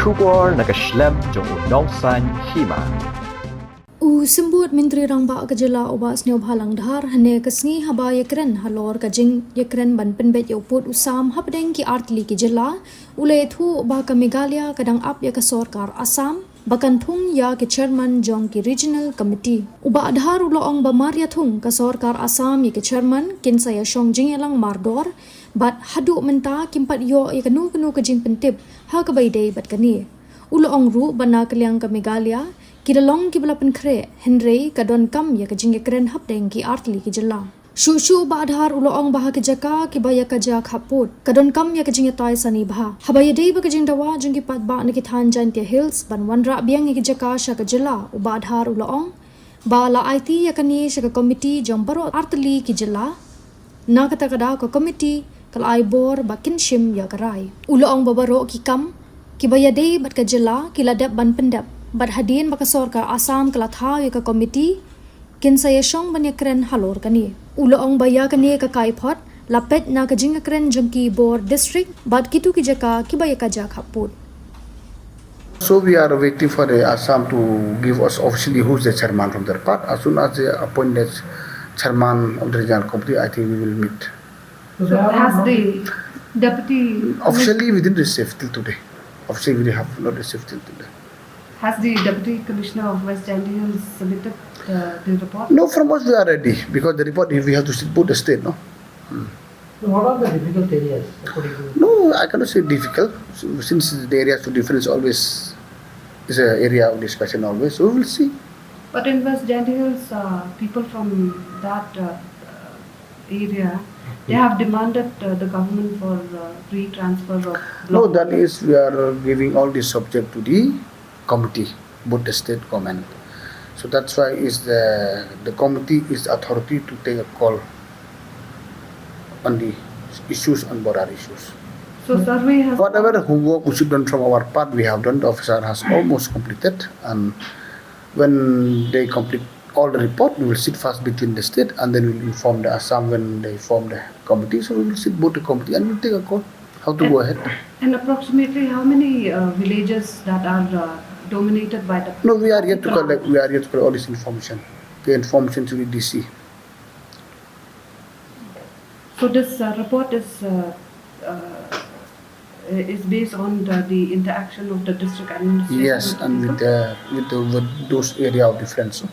Shubor nakaslem jong unongsan Hima. Sembut Menteri Rangba ke Jylla ubas neu bhalang Dhar hane kesngi haba ye Kren halor ka jing ye Kren ban Pynbeit ye uput Assam habdeng ki artli ki Jylla ule thu ba ka Meghalaya kadang ap ye ka sarkar Assam bakan thung ya ke chairman jong ki regional committee uba Dhar uloong ba maria thung ka sarkar Assam ye ke chairman kin saya shong jing elang mardor bat hadu menta kimpat yo ye kanu ka jing pentip ha ka baidei bat kani uloong ru bana kaliang ka Meghalaya Kiralong ki balapan kre Henry kadon kam ya ka jinge Kren habdeng ki artli ki Jylla Shushu ba Dhar uloong bah ki jaka ki baya ka ja khaput kadon kam ya ka jinge tai sani bha habaya dei ba ka jing dawa jing ki pat ba ni ki than jan te hills ban wanra biang ki jaka sha ka Jylla uba Dhar uloong ba la IT ya ka ni sha ka komiti jong baro artli ki Jylla na kata kada ka komiti kal ai bor ba kinshim ya ka rai uloong babaro ki kam ki baya dei bat ka Jylla ki ladap ban pendap Bat hadin baka sarkar Assam kala Thaw ka komiti kin saya shong banya Kren halor kani uloong baya kani ka kaipot lapet na ka jinga Kren jongki board district bat kitu ki jaka ki baya ka ja khaput. So we are waiting for the Assam to give us officially who's the chairman from their part. As soon as they appoint the chairman of the regional committee, I think we will meet. So has the deputy Officially we didn't receive till today. Officially we have not received till today. Has the Deputy Commissioner of West Indies submitted the report? No, from us we are ready because the report we have to put the state, no? So what are the difficult areas according to you? No, I cannot say difficult. Since the areas to difference always is an area of discussion always, so we will see. But in West Hills, people from that area, they have demanded the government for free transfer of No, block. that is we are giving all this subject to the committee, both the state government. So that's why is the committee is authority to take a call on the issues on border issues. So survey has Whatever homework we should done from our part, we have done. The officer has almost completed, and when they complete all the report, we will sit first between the state, and then we will inform the Assam when they form the committee. So we will sit both the committee and we will take a call how to go ahead. And approximately how many villages that are dominated by the... No, we are yet to collect. We are yet to collect all this information. The information to the DC. So this report is based on the interaction of the district administration. Yes, and with those area of difference.